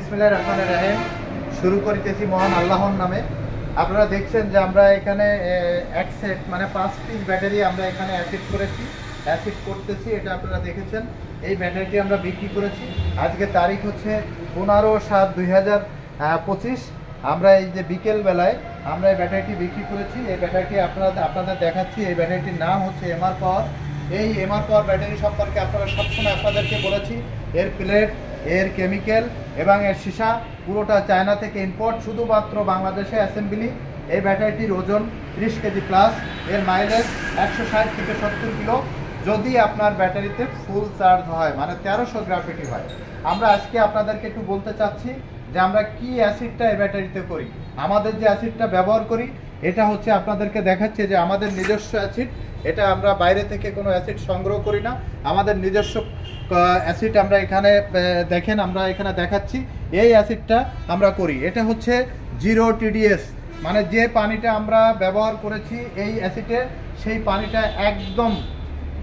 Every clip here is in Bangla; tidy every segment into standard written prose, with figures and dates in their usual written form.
বিসমিল্লাহির রহমানির রহিম। শুরু করিতেছি মহান আল্লাহর নামে। আপনারা দেখছেন যে আমরা এখানে এক সেট মানে 5 পিস ব্যাটারি আমরা এখানে অ্যাসিড করতেছি। এটা আপনারা দেখেছেন। এই ব্যাটারিটি আমরা বিক্রি করেছি। আজকে তারিখ হচ্ছে 15/7/2025। আমরা এই যে বিকেল বেলায় আমরা এই ব্যাটারিটি বিক্রি করেছি। এই ব্যাটারিটি আপনাদের দেখাচ্ছি। এই ব্যাটারিটির নাম হচ্ছে এমআর পাওয়ার। এই এমআর পাওয়ার ব্যাটারি সম্পর্কে আপনারা সবসময় আপনাদেরকে বলেছি, এর প্লেট, এর কেমিক্যাল এবং এর সীসা পুরোটা চায়না থেকে ইম্পোর্ট, শুধুমাত্র বাংলাদেশে অ্যাসেম্বলি। এই ব্যাটারিটির ওজন 30 কেজি প্লাস, এর মাইলেজ 160 থেকে 70 কিলো যদি আপনার ব্যাটারিতে ফুল চার্জ হয়, মানে 1300 গ্রাভিটি হয়। আমরা আজকে আপনাদেরকে একটু বলতে চাচ্ছি যে আমরা কি অ্যাসিডটা এই ব্যাটারিতে করি। আমাদের যে অ্যাসিডটা ব্যবহার করি এটা হচ্ছে আপনাদেরকে দেখাচ্ছে যে আমাদের নিজস্ব অ্যাসিড। এটা আমরা বাইরে থেকে কোনো অ্যাসিড সংগ্রহ করি না, আমাদের নিজস্ব অ্যাসিড আমরা এখানে দেখেন, আমরা এখানে দেখাচ্ছি এই অ্যাসিডটা আমরা করি। এটা হচ্ছে 0 TDS, মানে যে পানিটা আমরা ব্যবহার করেছি এই অ্যাসিডে, সেই পানিটা একদম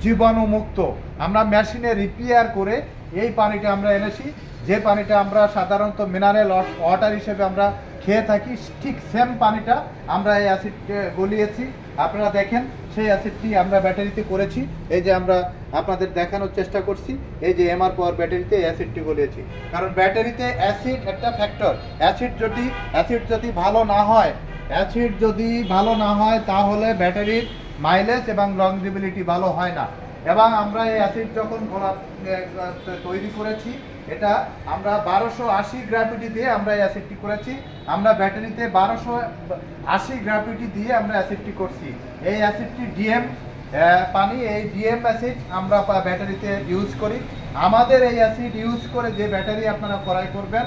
জীবাণুমুক্ত। আমরা মেশিনে রিপেয়ার করে এই পানিটা আমরা এনেছি। যে পানিটা আমরা সাধারণত মিনারেল ওয়াটার হিসেবে আমরা খেয়ে থাকি, ঠিক সেম পানিটা আমরা এই অ্যাসিডকে গলিয়েছি। আপনারা দেখেন সেই অ্যাসিডটি আমরা ব্যাটারিতে করেছি। এই যে আমরা আপনাদের দেখানোর চেষ্টা করছি, এই যে এমআর পাওয়ার ব্যাটারিতে অ্যাসিডটি গলিয়েছি। কারণ ব্যাটারিতে অ্যাসিড একটা ফ্যাক্টর। অ্যাসিড যদি ভালো না হয় তাহলে ব্যাটারির মাইলেজ এবং লংজিবিলিটি ভালো হয় না। এবং আমরা এই অ্যাসিড যখন তৈরি করেছি, এটা আমরা 1280 গ্রাভিটি দিয়ে আমরা এই অ্যাসিডটি করেছি। আমরা ব্যাটারিতে 1280 গ্রাভিটি দিয়ে আমরা অ্যাসিডটি করছি। এই অ্যাসিডটি ডিএম পানি, এই ডিএম অ্যাসিড আমরা ব্যাটারিতে ইউজ করি। আমাদের এই অ্যাসিড ইউজ করে যে ব্যাটারি আপনারা ক্রয় করবেন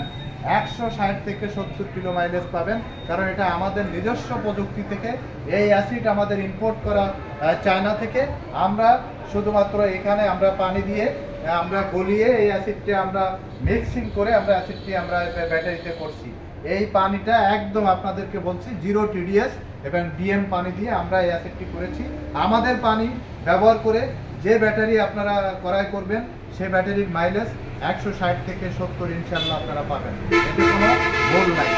160 থেকে 70 কিলো মাইলেজ পাবেন। কারণ এটা আমাদের নিজস্ব প্রযুক্তি থেকে, এই অ্যাসিড আমাদের ইম্পোর্ট করা চায়না থেকে। আমরা শুধুমাত্র এখানে আমরা পানি দিয়ে আমরা গলিয়ে এই অ্যাসিডটি আমরা মিক্সিং করে আমরা অ্যাসিডটি আমরা ব্যাটারিতে করছি। এই পানিটা একদম আপনাদেরকে বলছি 0 TDS এবং ডিএম পানি দিয়ে আমরা এই অ্যাসিডটি করেছি। আমাদের পানি ব্যবহার করে যে ব্যাটারি আপনারা ক্রয় করবেন সেই ব্যাটারির মাইলেজ 160 থেকে 70 ইনশাল্লাহ আপনারা পাবেন। এতে কোনো ভুল নাই।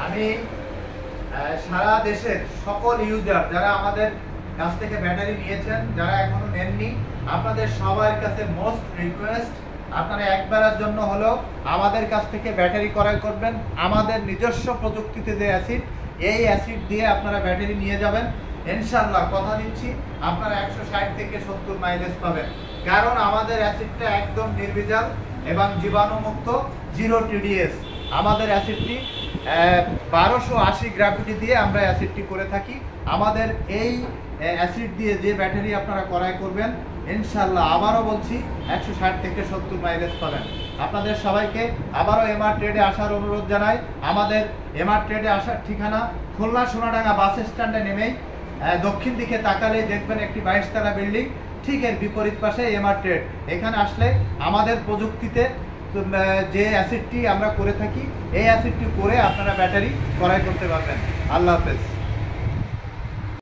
আমি সারা দেশের সকল ইউজার যারা আমাদের কাছ থেকে ব্যাটারি নিয়েছেন, যারা এখনো নেননি, আপনাদের সবার কাছে মোস্ট রিকোয়েস্ট, আপনারা একবারের জন্য হলেও আমাদের কাছ থেকে ব্যাটারি ক্রয় করবেন। আমাদের নিজস্ব প্রযুক্তিতে যে অ্যাসিড, এই অ্যাসিড দিয়ে আপনারা ব্যাটারি নিয়ে যাবেন। ইনশাল্লাহ কথা দিচ্ছি আপনারা 160 থেকে 70 মাইলেজ পাবেন। কারণ আমাদের অ্যাসিডটা একদম নির্ভেজাল এবং জীবাণুমুক্ত, 0 TDS। আমাদের অ্যাসিডটি 1280 গ্রাভিটি দিয়ে আমরা অ্যাসিডটি করে থাকি। আমাদের এই অ্যাসিড দিয়ে যে ব্যাটারি আপনারা ক্রয় করবেন ইনশাল্লাহ আবারও বলছি 160 থেকে 70 মাইলেজ পাবেন। আপনাদের সবাইকে আবারও এমআর ট্রেডে আসার অনুরোধ জানাই। আমাদের এমআর ট্রেডে আসার ঠিকানা খুলনা সোনাডাঙ্গা বাস স্ট্যান্ডে নেমেই দক্ষিণ দিকে তাকালে দেখবেন একটি 22 তলা বিল্ডিং, ঠিক এর বিপরীত পাশে এমআর ট্রেড। এখানে আসলে আমাদের প্রযুক্তিতে যে অ্যাসিডটি আমরা করে থাকি, এই অ্যাসিডটি করে আপনারা ব্যাটারি ক্রয় করতে পারবেন। আল্লাহ হাফেজ।